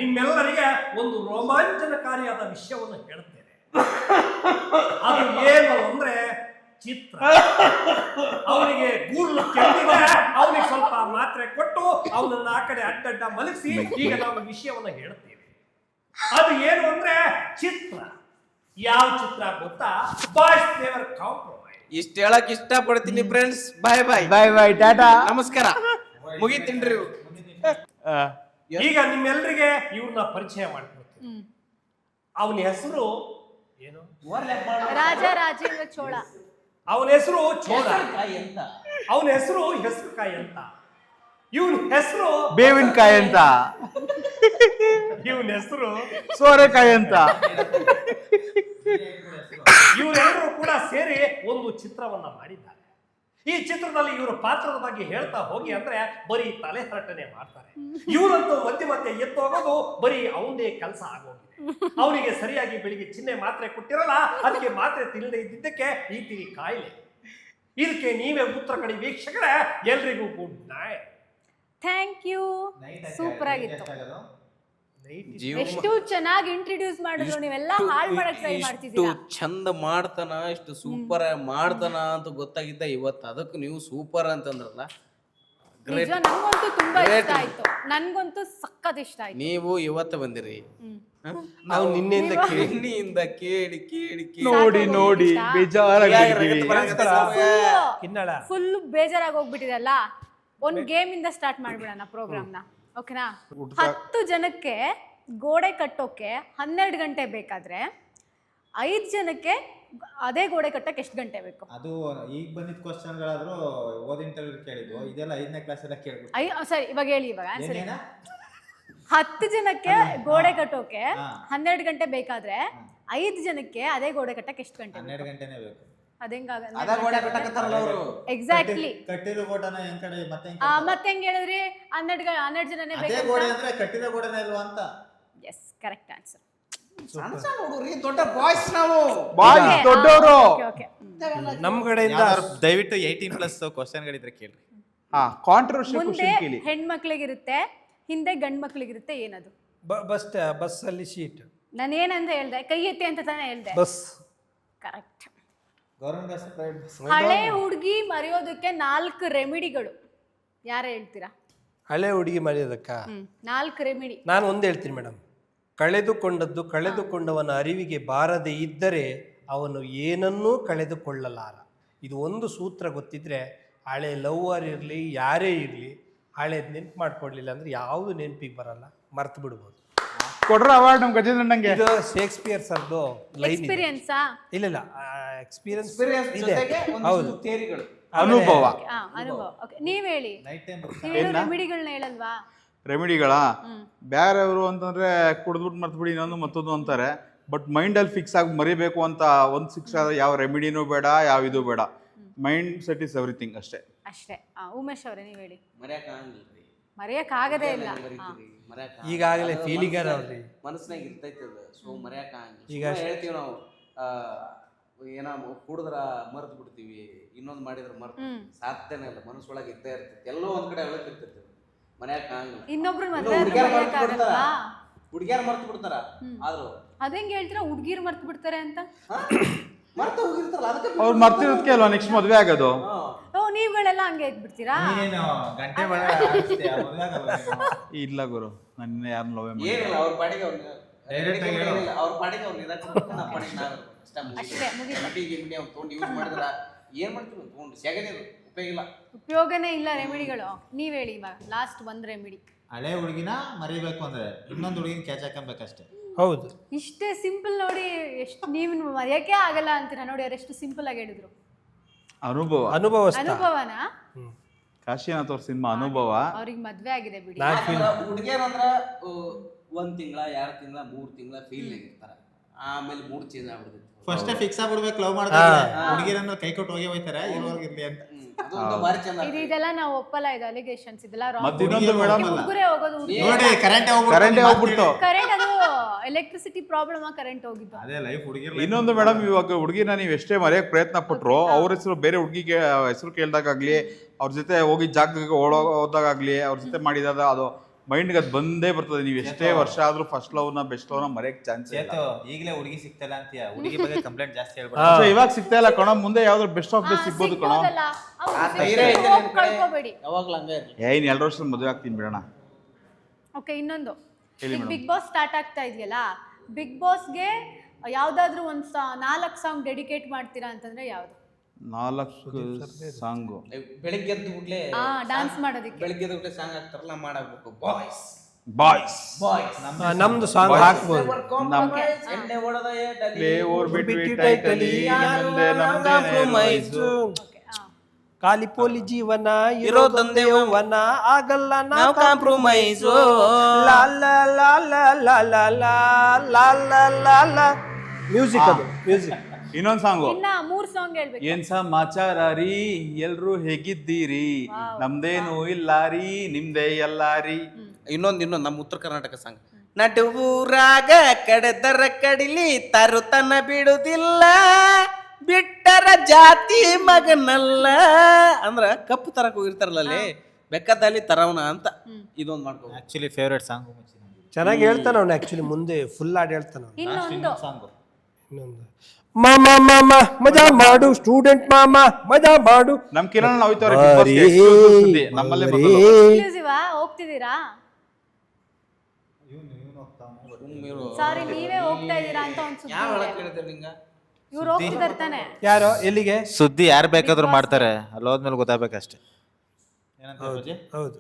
ನಿಮ್ಮೆಲ್ಲರಿಗೆ ಒಂದು ರೋಮಾಂಚನಕಾರಿಯಾದ ವಿಷಯವನ್ನು ಹೇಳ್ತೇನೆ. ಅದು ಏನು ಅಂದ್ರೆ ಚಿತ್ರ. ಅವನಿಗೆ ಗೂರ್ಲು ಕೆಟ್ಟಿದೆ, ಅವನಿಗೆ ಸ್ವಲ್ಪ ಮಾತ್ರೆ ಕೊಟ್ಟು ಅವನನ್ನ ಆ ಕಡೆ ಅಡ್ಡಡ್ಡ ಮಲಗಿಸಿ ಈಗ ನಾವು ವಿಷಯವನ್ನು ಹೇಳ್ತೇವೆ. ಅದು ಏನು ಅಂದ್ರೆ ಚಿತ್ರ. ಯಾವ ಚಿತ್ರ ಗೊತ್ತಾ? Boys never compromise. ಇಷ್ಟ ಹೇಳಕ್ ಇಷ್ಟ ಪಡ್ತೀನಿ ಫ್ರೆಂಡ್ಸ್. ಬಾಯ್ ಬಾಯ್ ಬಾಯ್ ಬಾಯ್ ಟಾಟಾ ನಮಸ್ಕಾರ. ಮುಗಿತೀನ್ರಿ. ಈಗ ನಿಮ್ಮೆಲ್ಲರಿಗೆ ಇವ್ರನ್ನ ಪರಿಚಯ ಮಾಡ್ಕೊಡ್ತೀನಿ. ಅವನ ಹೆಸರು ಏನು? ರಾಜ ರಾಜೇಂದ್ರ ಚೋಳ. ಅವನ ಹೆಸರು ಚೋಳ. ಅವನ ಹೆಸರು ಹೆಸರುಕಾಯಿ ಅಂತ. ಇವನ ಹೆಸರು ಬೇವಿನಕಾಯಿ ಅಂತ. ಇವನ ಹೆಸರು ಸೋರೆಕಾಯಿ ಅಂತ. ಇವರೆಲ್ಲರೂ ಕೂಡ ಸೇರಿ ಒಂದು ಚಿತ್ರವನ್ನ ಮಾಡಿದ್ದಾರೆ. ಈ ಚಿತ್ರದಲ್ಲಿ ಇವರ ಪಾತ್ರದ ಬಗ್ಗೆ ಹೇಳ್ತಾ ಹೋಗಿ ಅಂದ್ರೆ ಬರೀ ತಲೆ ಹರಟನೆ ಮಾಡ್ತಾರೆ. ಇವರಂತೂ ಮಧ್ಯೆ ಮಧ್ಯೆ ಎತ್ತೋಗೋದು ಬರೀ ಅವನದೇ ಕೆಲಸ ಆಗೋಗಿದೆ. ಅವನಿಗೆ ಸರಿಯಾಗಿ ಬೆಳಿಗ್ಗೆ ಚಿಹ್ನೆ ಮಾತ್ರೆ ಕೊಟ್ಟಿರಲ್ಲ, ಅದಕ್ಕೆ ಮಾತ್ರೆ ತಿನ್ನದೆ ಇದ್ದಿದ್ದಕ್ಕೆ ಈ ತಿರಿ ಕಾಯಿಲೆ. ಇದಕ್ಕೆ ನೀವೇ ಉತ್ತರ ಕಡೆ ವೀಕ್ಷಕರೇ. ಎಲ್ರಿಗೂ good night. Thank you. Super ಆಗಿತ್ತು. ಎಷ್ಟು ಎಷ್ಟು ಚೆನ್ನಾಗಿ ಇಂಟ್ರೊಡ್ಯೂಸ್ ಮಾಡಿದ್ರು. ನೀವೆಲ್ಲ ಹಾಳು ಮಾಡಕ್ ಟ್ರೈ ಮಾಡ್ತಿದ್ದೀರಾ. ಚಂದ ಮಾಡ್ತಾನ, ಇಷ್ಟು ಸೂಪರ್ ಮಾಡ್ತಾನ ಅಂತ ಗೊತ್ತಾಗಿದ್ದ ಇವತ್ತು. ಅದಕ್ಕೆ ನೀವು ಸೂಪರ್ ಅಂತಂದ್ರಲ್ಲ, ನಿಜ ನನ್ಗಂತೂ ತುಂಬಾ ಇಷ್ಟ ಆಯ್ತು. ನನ್ಗಂತೂ ಸಖತ್ ಇಷ್ಟ ಆಯ್ತು. ನೀವು ಇವತ್ತು ಬಂದಿರಿ. ನಾವು ನಿನ್ನೆಯಿಂದ ನಿನ್ನೆಯಿಂದ ಕೇಳಿ ಕೇಳಿ ನೋಡಿ ನೋಡಿ ಬೇಜಾರಾಗಿದ್ದೀವಿ. ಫುಲ್ ಬೇಜಾರಾಗಿ ಹೋಗ್ಬಿಟ್ಟಿದೆ ಅಲ್ಲ. ಒಂದ್ ಗೇಮ್ ಇಂದ ಸ್ಟಾರ್ಟ್ ಮಾಡ್ಬಿಡೋಣ ಪ್ರೋಗ್ರಾಮ್ನ. ಓಕೆನಾ? 10 ಜನಕ್ಕೆ ಗೋಡೆ ಕಟ್ಟೋಕೆ 12 ಗಂಟೆ ಬೇಕಾದ್ರೆ 5 ಜನಕ್ಕೆ ಅದೇ ಗೋಡೆ ಕಟ್ಟಕ್ಕೆ ಎಷ್ಟು ಗಂಟೆ ಬೇಕು? ಅದು ಈಗ ಬಂದಿದ್ದ ಕ್ವಶನ್ಗಳಾದ್ರೂ ಓದ್ ಇಂಟರ್ವ್ಯೂ ಕೇಳಿದ್ವು. ಇದೆಲ್ಲ 5ನೇ ಕ್ಲಾಸ್ ಎಲ್ಲ ಕೇಳ್ಬಿಟ್ಟು. ಸರಿ, ಇವಾಗ ಹೇಳಿ. ಇವಾಗ ಆನ್ಸರ್ 10 ಜನಕ್ಕೆ ಗೋಡೆ ಕಟ್ಟೋಕೆ 12 ಗಂಟೆ ಬೇಕಾದ್ರೆ 5 ಜನಕ್ಕೆ ಅದೇ ಗೋಡೆ ಕಟ್ಟಕ್ಕೆ ಎಷ್ಟು ಗಂಟೆ? 12 ಗಂಟೆನೇ ಬೇಕು. ಎಕ್ಸಾಕ್ಟ್ಲಿ. ಕಟ್ಟಿರೋ ಗೋಡನ ಹೆಂಗ್ ಕಡೆ ಮತ್ತೆ ಹೆಂಗ್ ಹೇಳಿದ್ರಿ? 12 ಜನನೇ ಅದೇ ಗೋಡೆ ಅಂದ್ರೆ ಕಟ್ಟಿರೋ ಗೋಡೆನೇ ಇಲ್ವಾ ಅಂತ. Yes, correct answer. ಸಣ್ಣ ಸಣ್ಣ ಹುಡುಗರಿ, ದೊಡ್ಡ ಬಾಯ್ಸ್ ನಾವು. ಬಾಯ್ಸ್ ದೊಡ್ಡವರು. ನಮ್ ಕಡೆಯಿಂದ ದಯವಿಟ್ಟು 18+ ಕ್ವಶನ್ಗಳಿದ್ರೆ ಕೇಳ್ರಿ. ಕಾಂಟ್ರವರ್ಷಿಯಲ್ ಮುಂದೆ ಕ್ವಶನ್ ಕೇಳಿ. ಹೆಣ್ಮಕ್ಳಿಗಿರುತ್ತೆ, ಹಿಂದೆ ಗಂಡ್ ಮಕ್ಳಿಗಿರುತ್ತೆ. ಏನದು? ಬಸ್ ಅಲ್ಲಿ ಸೀಟ್. ನಾನು ಏನಂತ ಹೇಳ್ದೆ? ಕೈ ಎತ್ತಿ ಅಂತ ತಾನೇ ಹೇಳ್ದೆ. Bus. Correct. Government bus, private bus. ಹಳೆ ಹುಡುಗಿ ಮರೆಯೋದಕ್ಕೆ 4 ರೆಮಿಡಿಗಳು. ಯಾರು ಹೇಳ್ತೀರಾ? ಹಳೆ ಹುಡುಗಿ ಮರೆಯೋದಕ್ಕ 4 ರೆಮಿಡಿ. ನಾನು ಒಂದು ಹೇಳ್ತೀನಿ ಮೇಡಮ್. ಕಳೆದುಕೊಂಡದ್ದು ಕಳೆದುಕೊಂಡವನ ಅರಿವಿಗೆ ಬಾರದೆ ಇದ್ದರೆ ಅವನು ಏನನ್ನೂ ಕಳೆದುಕೊಳ್ಳಲಾರ. ಇದು ಒಂದು ಸೂತ್ರ ಗೊತ್ತಿದ್ರೆ ಹಳೆ ಲವ್ವರ್ ಇರಲಿ, ಯಾರೇ ಇರಲಿ, ಹಳೇದು ನೆನ್ಪು ಮಾಡ್ಕೊಡ್ಲಿಲ್ಲ ಅಂದ್ರೆ ಯಾವುದು ನೆನಪಿಗೆ ಬರಲ್ಲ, ಮರ್ತು ಬಿಡ್ಬೋದು. ಕೊಡ್ರ ಅವಾರ್ಡ್ ನಮ್ ಗಜೇಂದ್ರಣ್ಣಂಗೆ. ಇದು ಶೇಕ್ಸ್ಪಿಯರ್ ಸರ್ದು ಲೈನ್. ಎಕ್ಸ್ಪೀರಿಯನ್ಸಾ? ಇಲ್ಲ, ಎಕ್ಸ್ಪೀರಿಯನ್ಸ್ ಇದೆ. ಹೌದು, ಥಿಯರಿಗಳು, ಅನುಭವ. ಅನುಭವ. ಓಕೆ, ನೀವ್ ಹೇಳಿ. Night time ರೆಮಿಡಿಗಳನ್ನ ಹೇಳಲ್ವಾ? ರೆಮಿಡಿಗಳ ಬೇರೆಯವರು ಅಂತಂದ್ರೆ ಕುಡಿದ್ಬಿಟ್ಟು ಮರ್ತ್ಬಿಡಿ ಇನ್ನೊಂದು ಮತ್ತೊಂದು ಅಂತಾರೆ. ಬಟ್ ಮೈಂಡಲ್ಲಿ ಫಿಕ್ಸ್ ಆಗಿ ಮರಿಬೇಕು ಅಂತ ಒಂದು ಫಿಕ್ಸ್ ಆದ ಯಾವ ರೆಮಿಡಿನೂ ಬೇಡ, ಯಾವ ಇದು ಬೇಡ. ಮೈಂಡ್ ಸೆಟ್ ಇಸ್ ಎವ್ರಿಥಿಂಗ್ ಅಷ್ಟೇ. ಉಮೇಶ್ ಅವರೇ ನೀವ್ ಹೇಳಿ. ಮರೆಯಕ್ ಆಗದೇ ಇಲ್ಲ. ಈಗಾಗಲೇ ಫೀಲಿಂಗರ್ ಅವ್ರಿ ಮನಸ್ಸಿನಾಗ ಇರ್ತೈತಿ ಅದು. ಸೊ ಮರೆಯಕ್ ಈಗ ಹೇಳ್ತೀವಿ ನಾವು, ಏನ ಕುಡಿದ್ರ ಮರ್ತು ಬಿಡ್ತೀವಿ, ಇನ್ನೊಂದು ಮಾಡಿದ್ರ ಮರ್ತು ಸಾಧ್ಯನೇ ಇಲ್ಲ. ಮನಸ್ಸೊಳಗೆ ಇದ್ದೇ ಇರ್ತೈತಿ, ಎಲ್ಲೋ ಒಂದ್ ಕಡೆ ಇರ್ತೈತಿ. ಮರೆಯಕ್ ಇನ್ನೊಬ್ರು ಹುಡುಗಿಯಾರ ಮರ್ತು ಬಿಡ್ತಾರ. ಆದ್ರೂ ಅದಂಗೆ ಹೇಳ್ತೀರಾ ಹುಡುಗಿರು ಮರ್ತು ಬಿಡ್ತಾರೆ ಅಂತ? ಮರ್ತು ಹೋಗಿರ್ತಾರಲ್ಲ, ಅದಕ್ಕೆ ಅವ್ರು ಮರ್ತಿರೋದಕ್ಕೆ ಅಲ್ವಾ ನೆಕ್ಸ್ಟ್ ಮದ್ವೆ ಆಗೋದು. ನೀವುಗಳೆಲ್ಲ ಹಂಗೆ ಇದ್ಬಿಡ್ತೀರಾ? ಗಂಟೆ ಇಲ್ಲ ಗುರು, ನನ್ನ ಯಾರನ್ನ ಲವ್ ಮಾಡಿ ಏನಿಲ್ಲ. ಅವ್ರ ಪಾಡಿಗೆ ಅವ್ರ ಪಾಡಿಗೆ ಅವ್ರು ತೊಗೊಂಡು ಯೂಸ್ ಮಾಡಿದ್ರ ಏನ್ ಮಾಡ್ತೀವಿ? ತೊಗೊಂಡು ಸೆಗಣಿ ಉಪಯೋಗನೇ ಇಲ್ಲ ರೆಮಿಡಿಗಳು. ನೀವ್ ಹೇಳಿ ಇವಾಗ ಲಾಸ್ಟ್ ಒಂದ್ ರೆಮಿಡಿ. ಹಳೆ ಹುಡುಗಿನ ಮರಿಬೇಕು ಅಂದ್ರೆ ಇನ್ನೊಂದು ಹುಡುಗಿನ ಕ್ಯಾಚ್ ಹಾಕಬೇಕಷ್ಟೇ. ಹೌದು, ಇಷ್ಟೇ ಸಿಂಪಲ್. ನೋಡಿ ಎಷ್ಟು ನೀವು ಮರೆಯಕ್ಕೆ ಆಗಲ್ಲ ಅಂತೀರಾ. ನೋಡಿ ಅವ್ರು ಎಷ್ಟು ಸಿಂಪಲ್ ಆಗಿ ಹೇಳಿದ್ರು. ಅನುಭವನ ಕಾಶಿನಾಥ್ ಅವ್ರ ಸಿನಿಮಾ ಅನುಭವ. ಅವ್ರಿಗೆ ಮದ್ವೆ ಆಗಿದೆ ಬಿಡಿ. ಹುಡುಗಿಯರಂದ್ರ 1 ತಿಂಗಳ 2 ತಿಂಗಳ 3 ತಿಂಗಳ ಫೀಲ್ ಆಗಿರ್ತಾರ. ಆಮೇಲೆ ಮೂಡ್ ಚೇಂಜ್ ಆಗ್ಬಿಡ್ತೈತಿ. ಫಸ್ಟ್ ಫಿಕ್ಸ್ ಆಗ್ಬಿಡ್ಬೇಕು ಲವ್ ಮಾಡಿದ್ರೆ. ಹುಡುಗಿರನ್ನ ಕೈ ಕೊಟ್ಟು ಹೋಗಿ ಹೋಯ್ತಾರೆ ಇರೋರ್ಗಿರ್ಲಿ ಅಂತ. ಇದೆಲ್ಲ ನಾವು ಒಪ್ಪಲ್ಲ. ಇದು ಅಲಿಗೇಷನ್ಸ್. ಇದೆಲ್ಲ ಹುಡುಗರೇ ಹೋಗೋದು. ನೋಡಿ ಕರೆಂಟ್ ಹೋಗ್ಬಿಡ್ತು. ಕರೆಂಟ್ ಅದು ಎಲೆಕ್ಟ್ರಿಸಿಟಿ ಪ್ರಾಬ್ಲಮ್. ಕರೆಂಟ್ ಹೋಗಿದ್ದು ಅದೇ ಲೈಫ್ ಹುಡುಗಿರ್. ಇನ್ನೊಂದು ಮೇಡಮ್, ಇವಾಗ ಹುಡುಗಿನ ನೀವು ಎಷ್ಟೇ ಮರೆಯಕ್ ಪ್ರಯತ್ನ ಪಟ್ರು ಅವ್ರ ಹೆಸರು ಬೇರೆ ಹುಡುಗಿಗೆ ಹೆಸರು ಕೇಳ್ದಾಗ್ಲಿ, ಅವ್ರ ಜೊತೆ ಹೋಗಿ ಜಾಗಕ್ಕೆ ಹೋದಾಗ್ಲಿ, ಅವ್ರ ಜೊತೆ ಮಾಡಿದಾಗ ಅದು ಮೈಂಡ್ಗೆ ಅದು ಬಂದೇ ಬರ್ತದೆ. ನೀವು ಎಷ್ಟೇ ವರ್ಷ ಆದ್ರೂ ಫಸ್ಟ್ ಲವ್ನ ಬೆಸ್ಟ್ ಲವ್ನ ಮರೆಯಕ್ ಚಾನ್ಸ್ ಇಲ್ಲ. ಚೇತು ಈಗಲೇ ಹುಡುಗಿ ಸಿಗ್ತಲ್ಲ ಅಂತೀಯ, ಹುಡುಗಿ ಬಗ್ಗೆ ಕಂಪ್ಲೇಂಟ್ ಜಾಸ್ತಿ ಹೇಳ್ಬಿಟ್ಟು ಇವಾಗ ಸಿಗ್ತಾ ಇಲ್ಲ ಕಣ, ಮುಂದೆ ಯಾವ್ದಾದ್ರು ಬೆಸ್ಟ್ ಆಫ್ ಬೆಸ್ಟ್ ಸಿಗ್ಬೋದು ಕಣ. ಸಿಗ್ಬೋದಲ್ಲ, ಹೌದು, ಆ ಸಿಗ್ಬೋದು. ಧೈರ್ಯ ಇದೆ ನಿನ್ ಕಡೆ. ಕಳ್ಕೊಬೇಡಿ. ಯಾವಾಗ್ಲೂ ಹಂಗೆ ಇರ್ಲಿ. ಇನ್ನು 2 ವರ್ಷದ ಮದುವೆ ಆಗ್ತೀನಿ ಬಿಡೋಣ. ಓಕೆ, ಇನ್ನೊಂದು ಹೇಳಿ ಈಗ madam. ಬಿಗ್ ಬಾಸ್ ಸ್ಟಾರ್ಟ್ ಆಗ್ತಾ ಇದೆಯಲ್ಲ, ಬಿಗ್ ಬಾಸ್ಗೆ ಯಾವ್ದಾದ್ರು ಒಂದು 4 ಸಾಂಗ್ ಡೆಡಿಕೇಟ್ ಮಾಡ್ತೀರಾ ಅಂತಂದ್ರೆ ಯಾವ್ದು? 4 ಸಾಂಗು. ಬೆಳಿಗ್ಗೆ ಎದ್ದು ಕೂಡ್ಲೆ ಡಾನ್ಸ್ ಮಾಡೋದಕ್ಕೆ. ಬೆಳಿಗ್ಗೆ ಎದ್ದು ಕೂಡ್ಲೆ ಸಾಂಗ್ ಹಾಕ್ತಾರಲ್ಲ, ಮಾಡಬೇಕು ಬಾಯ್ಸ್ ಬಾಯ್ಸ್ ನಮ್ದು ಸಾಂಗ್ ಹಾಕ್ಬೋದು. ಎಣ್ಣೆ ಹೊಡೆದ ಪ್ಲೇ ಓರ್ ಬಿಟ್ವಿ ಟೈಟಲಿ ಮುಂದೆ ನಮ್ದೇ ಖಾಲಿ ಪೋಲಿ ಜೀವನ ಇರೋದೊಂದೇ ಯೌವನ, ಆಗಲ್ಲ ನಾವು ಕಾಂಪ್ರಮೈಸ್. ಮ್ಯೂಸಿಕ್ ಅದು ಮ್ಯೂಸಿಕ್. ಇನ್ನೊಂದ್ ಸಾಂಗು. ಇನ್ನ 3 ಸಾಂಗ್ ಹೇಳ್ಬೇಕು. ಏನ್ ಸಮಾಚಾರ ರೀ, ಎಲ್ರು ಹೇಗಿದ್ದೀರಿ, ನಮ್ದೇನು ಇಲ್ಲ ರೀ, ನಿಮ್ದೇ ಎಲ್ಲ ರೀ. ಇನ್ನೊಂದು ನಮ್ಮ ಉತ್ತರ ಕರ್ನಾಟಕ ಸಾಂಗ್. ನಡುವೂರಾಗ ಕಡೆದರ ಕಡಿಲಿ ತರುತನ ಬಿಡುದಿಲ್ಲ, ಬಿಟ್ಟರ ಜಾತಿ ಮಗನಲ್ಲ ಅಂದ್ರ ಕಪ್ಪು ತರಕ್ ಹೋಗಿರ್ತಾರಲ್ಲ ಅಲ್ಲಿ, ಬೆಕ್ಕದಲ್ಲಿ ತರವನ ಅಂತ ಇದೊಂದು ಮಾಡ್ಕೋ. ಆಕ್ಚುಲಿ ಫೇವ್ರೇಟ್ ಸಾಂಗ್ ಚೆನ್ನಾಗಿ ಹೇಳ್ತಾನ ಅವ್ನು, ಆಕ್ಚುಲಿ ಮುಂದೆ ಫುಲ್ ಹಾಡು ಹೇಳ್ತಾನ ಅವ್ನು. ಇನ್ನೊಂದು ಸಾಂಗ್. ಇನ್ನೊಂದು ಮಾಮ ಮಾಮ ಮಜಾ ಮಾಡು, ಸ್ಟೂಡೆಂಟ್ ಮಾಮ ಮಜಾ ಮಾಡು. ನಮ್ ಕಿರಣ್ ಹೋಯ್ತವ್ರೆ Big Boss ಗೆ, exclusive ಸುದ್ದಿ. ನಮ್ಮಲ್ಲೇ ಮೊದಲು. ಎಕ್ಸ್ಕ್ಲೂಸಿವ್ ಹೋಗ್ತಿದ್ದೀರಾ? ಸಾರಿ, ನೀವೇ ಹೋಗ್ತಾ ಇದ್ದೀರಾ ಅಂತ ಒಂದು ಸುದ್ದಿ ಯಾವ ಇದೆ. ಒಳಗೆ ಕೇಳಿದ್ರೆ ನಿಂಗ ಇವ್ರು ಹೋಗ್ತಿದ್ದಾರೆ ತಾನೆ? ಯಾರೋ ಎಲ್ಲಿಗೆ? ಸುದ್ದಿ ಯಾರು ಬೇಕಾದ್ರೂ ಮಾಡ್ತಾರೆ, ಅಲ್ಲಿ ಹೋದ್ಮೇಲೆ ಗೊತ್ತಾಗಬೇಕಷ್ಟೇ. ಹೌದು.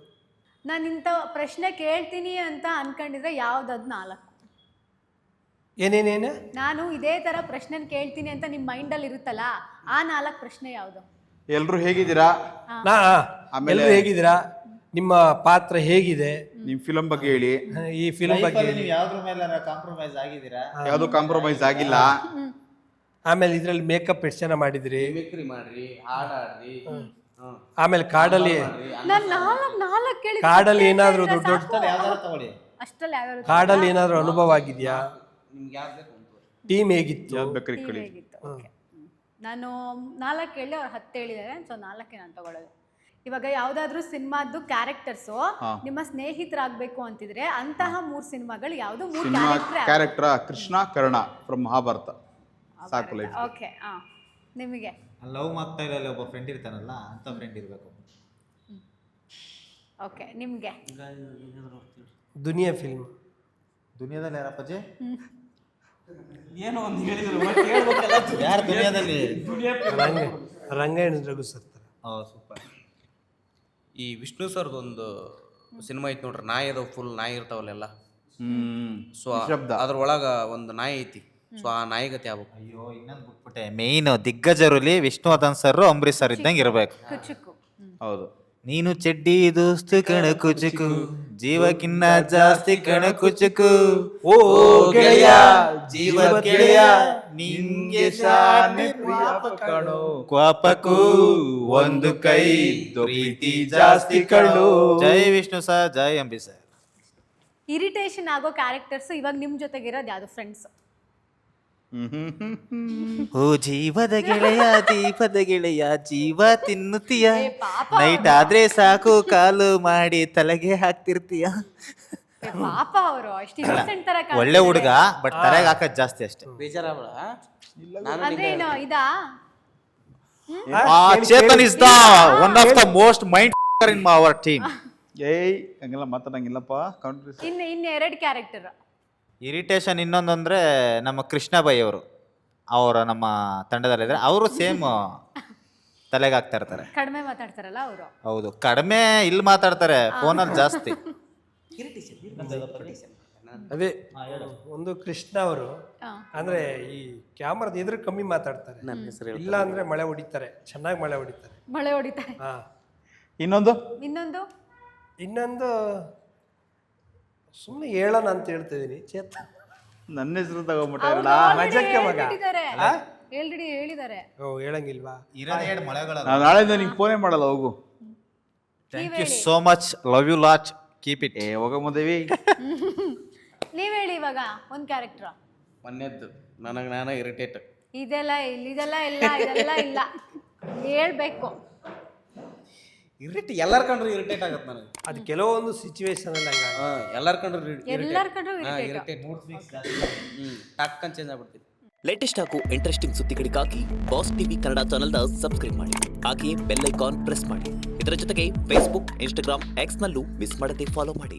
ನಾನು ಇಂಥ ಪ್ರಶ್ನೆ ಕೇಳ್ತೀನಿ ಅಂತ ಅನ್ಕೊಂಡಿದ್ರೆ ಯಾವ್ದದ್ 4? ಏನೇನೇನು? ನಾನು ಇದೇ ತರ ಪ್ರಶ್ನೆ ಕೇಳ್ತೀನಿ ಅಂತ ನಿಮ್ ಮೈಂಡ್ ಅಲ್ಲಿ ಇರುತ್ತಲ್ಲ, ಆ 4 ಪ್ರಶ್ನೆ ಯಾವ್ದು? ಎಲ್ರು ಹೇಗಿದ್ದೀರಾ, ಆಮೇಲೆ ಎಲ್ಲರೂ ಹೇಗಿದ್ದೀರಾ, ನಿಮ್ಮ ಪಾತ್ರ ಹೇಗಿದೆ, ನಿಮ್ ಫಿಲಂ ಬಗ್ಗೆ ಹೇಳಿ. ಈ ಫಿಲ್ಮ್ ಬಗ್ಗೆ ನೀವು ಯಾವ್ದ್ರ ಮೇಲೆ ಕಾಂಪ್ರಮೈಸ್ ಆಗಿದ್ದೀರಾ? ಯಾವ್ದು ಕಾಂಪ್ರಮೈಸ್ ಆಗಿಲ್ಲ. ಆಮೇಲೆ ಇದ್ರಲ್ಲಿ ಮೇಕಪ್ ಎಷ್ಟು ಜನ ಮಾಡಿದ್ರಿ, ಮಿಮಿಕ್ರಿ ಮಾಡ್ರಿ, ಹಾಡಾಡ್ರಿ, ಆಮೇಲೆ ಕಾಡಲ್ಲಿ ನಾನು 4 ಕೇಳಿ ಕಾಡಲ್ಲಿ ಏನಾದ್ರು ದೊಡ್ಡ ಯಾವ್ದಾರ ತಗೊಳ್ಳಿ. ಅಷ್ಟಲ್ಲಿ ಯಾವ್ಯಾವ ಕಾಡಲ್ಲಿ ಏನಾದ್ರು ಅನುಭವ ಆಗಿದ್ಯಾ, ನಿಮ್ಗೆ ಯಾವ್ದು ಬೇಕು ಅಂತ. ಟೀಮ್ ಹೇಗಿತ್ತು? ಯಾವ್ದು ಬೇಕಾದ್ರೆ ಕಳಿ. ಹೇಗಿತ್ತು? Okay. ನಾನು 4 ಹೇಳಿ ಅವ್ರು 10 ಹೇಳಿದ್ದಾರೆ, ಸೊ 4 ನಾನು ತಗೊಳ್ಳೋದು. ಇವಾಗ ಯಾವ್ದಾದ್ರು ಸಿನಿಮಾದ್ದು ಕ್ಯಾರೆಕ್ಟರ್ಸು ನಿಮ್ಮ ಸ್ನೇಹಿತರಾಗಬೇಕು ಅಂತಿದ್ರೆ ಅಂತಹ 3 ಸಿನಿಮಾಗಳು ಯಾವ್ದು? 3 cinema character. Character Krishna Karna from Mahabharata. ಸಾಕು ಲೈಫ್. ಓಕೆ, ನಿಮಗೆ ಲವ್ ಮಾಡ್ತಾ ಇಲ್ಲ ಒಬ್ಬ ಫ್ರೆಂಡ್ ಇರ್ತಾನಲ್ಲ, ಅಂತ ಫ್ರೆಂಡ್ ಇರ್ಬೇಕು. ಓಕೆ, ನಿಮಗೆ ದುನಿಯಾ ಫಿಲ್ಮ್. ದುನಿಯಾದಲ್ಲಿ ಯಾರಪ್ಪಜಿ? ಏನೋ ಒಂದು ಹೇಳಿದ್ರು ಯಾರು ದುನಿಯಾದಲ್ಲಿ? ರಂಗಾಯಣ ರಘು ಸರ್. ಸೂಪರ್. ಈ ವಿಷ್ಣು ಸರ್ದು ಒಂದು ಸಿನಿಮಾ ಐತಿ ನೋಡ್ರಿ, ನಾಯಿ ಅದಾವ, ಫುಲ್ ನಾಯಿ ಇರ್ತಾವಲ್ಲೆಲ್ಲ. ಸೊ ಅದ್ರೊಳಗ ಒಂದು ನಾಯಿ ಐತಿ, ಸೊ ಆ ನಾಯಿಗತಿ ಆಗ್ಬೇಕು. ಅಯ್ಯೋ, ಇನ್ನೊಂದು ಬಿಟ್ಬಿಟ್ಟೆ. ಮೇಯ್ನ್ ದಿಗ್ಗಜರಲ್ಲಿ ವಿಷ್ಣುವರ್ಧನ್ ಸರ್, ಅಂಬರೀಶ್ ಸರ್ ಇದ್ದಂಗೆ ಇರ್ಬೇಕು. ಕುಚುಕು. ಹೌದು. ನೀನು ಚಡ್ಡಿ ದೋಸ್ತು ಕಣ ಕುಚುಕು, ಜೀವಕ್ಕಿನ್ನ ಜಾಸ್ತಿ ಕಣ ಕುಚುಕು. ಓ ಗೆಳೆಯ, ಜೀವ ಗೆಳೆಯ, ನಿಂಗೆ ಶಾನೆ ಕಣೋ, ಕ್ವಾಪಕ್ಕೂ ಒಂದು ಕೈ ಪ್ರೀತಿ ಜಾಸ್ತಿ ಕಣೋ. ಜೈ ವಿಷ್ಣು ಸರ್, ಜೈ ಅಂಬಿ ಸರ್. ಇರಿಟೇಷನ್ ಆಗೋ ಕ್ಯಾರೆಕ್ಟರ್ಸ್ ಇವಾಗ ನಿಮ್ ಜೊತೆಗಿರೋದು ಯಾವ್ದು? ಫ್ರೆಂಡ್ಸ್. ಓ ಜೀವದ ಗೆಳೆಯ, ದೀಪದ ಗೆಳೆಯ, ಜೀವ ತಿನ್ನುತ್ತೀಯ, ಪಾಪ ನೈಟ್ ಆದ್ರೆ ಸಾಕು ಕಾಲು ಮಾಡಿ ತಲೆಗೆ ಹಾಕ್ತಿರ್ತೀಯ. ಪಾಪ ಅವರು ಅಷ್ಟು ಇನ್ನೋಸೆಂಟ್ ತರ ಒಳ್ಳೆ ಹುಡುಗ, ಬಟ್ ತಲೆಗೆ ಹಾಕದ್ ಜಾಸ್ತಿ ಅಷ್ಟೇ. ಬೇಜಾರಾಗ್ಬೇಡ. ಅಂದ್ರೆ ಏನು ಇದಾ? Chetan is the one of the most mind in our team. ಏಯ್ ಹಂಗೆಲ್ಲ ಮಾತಾಡಂಗಿಲ್ಲಪ್ಪ. ಕೌಂಟ್ರಿ ಇನ್ನು 2 ಕ್ಯಾರೆಕ್ಟರ್. ಇರಿಟೇಷನ್ ಇನ್ನೊಂದಂದ್ರೆ ನಮ್ಮ ಕೃಷ್ಣ ಬೈ ಅವರು, ಅವರ ನಮ್ಮ ತಂಡದಲ್ಲಿದ್ದಾರೆ. ಅವರು ಸೇಮ್ ತಲೆಗೆ ಹಾಕ್ತಾ ಇರ್ತಾರೆ. ಕಡಿಮೆ ಮಾತಾಡ್ತಾರಲ್ಲ ಅವರು. ಹೌದು, ಕಡಿಮೆ ಇಲ್ಲಿ ಮಾತಾಡ್ತಾರೆ, ಫೋನಲ್ಲಿ ಜಾಸ್ತಿ. ಅದೇ ಒಂದು ಕೃಷ್ಣ ಅವರು ಅಂದ್ರೆ ಈ ಕ್ಯಾಮರಾದ ಎದುರು ಕಮ್ಮಿ ಮಾತಾಡ್ತಾರೆ, ಇಲ್ಲ ಅಂದ್ರೆ ಮಳೆ ಹೊಡಿತಾರೆ, ಚೆನ್ನಾಗಿ ಮಳೆ ಹೊಡಿತಾರೆ. ಮಳೆ ಹೊಡಿತಾರೆ. ಇನ್ನೊಂದು ಇನ್ನೊಂದು ಸುಮ್ಮನೆ ಹೇಳೋಣ ಅಂತ ಹೇಳ್ತಾ ಇದೀನಿ. ಚೇತನ್ ನನ್ನ ಹೆಸರು ತಗೊಂಡ್ಬಿಟ್ಟಾರಲ್ಲ. ಮಜಕ್ಕೆ ಮಗ ಹೇಳಿದ್ದಾರೆ. ಓ, ಹೇಳಂಗಿಲ್ವಾ? ನಾವು ನಾಳೆಯಿಂದ ನಿಂಗೆ ಫೋನೇ ಮಾಡಲ್ಲ, ಹೋಗು. Thank you so much, love you lot, keep it. ಹೋಗ ಮದೇವಿ. ನೀವ್ ಹೇಳಿ ಇವಾಗ ಒಂದ್ ಕ್ಯಾರೆಕ್ಟರ್. ಮೊನ್ನೆದ್ದು ನಾನು ಇರಿಟೇಟ್. ಇದೆಲ್ಲ ಇಲ್ಲ ಹೇಳ್ಬೇಕು. ಎಲ್ಲಾರ ಕಂಡ್ರು ಇರಿಟೇಟ್ ಆಗತ್ತೆ ನನಗೆ. ಅದು ಕೆಲವೊಂದು ಸಿಚುವೇಶನ್ ಅಲ್ಲಿ ಹಂಗ ಎಲ್ಲಾರ ಕಂಡ್ರು ಎಲ್ಲಾರ ಕಂಡ್ರು irritate. ಇರಿಟೇಟ್. ಟಕ್ ಅಂತ ಚೇಂಜ್ ಆಗ್ಬಿಡ್ತೀನಿ. ಲೇಟೆಸ್ಟ್ ಹಾಗೂ ಇಂಟ್ರೆಸ್ಟಿಂಗ್ ಸುದ್ದಿಗಳಿಗಾಗಿ ಬಾಸ್ ಟಿವಿ ಕನ್ನಡ ಚಾನೆಲ್ನ ಸಬ್ಸ್ಕ್ರೈಬ್ ಮಾಡಿ. ಹಾಗೆಯೇ ಬೆಲ್ ಐಕಾನ್ ಪ್ರೆಸ್ ಮಾಡಿ. ಇದರ ಜೊತೆಗೆ ಫೇಸ್ಬುಕ್, ಇನ್ಸ್ಟಾಗ್ರಾಮ್, ಎಕ್ಸ್ನಲ್ಲೂ ಮಿಸ್ ಮಾಡದೆ ಫಾಲೋ ಮಾಡಿ.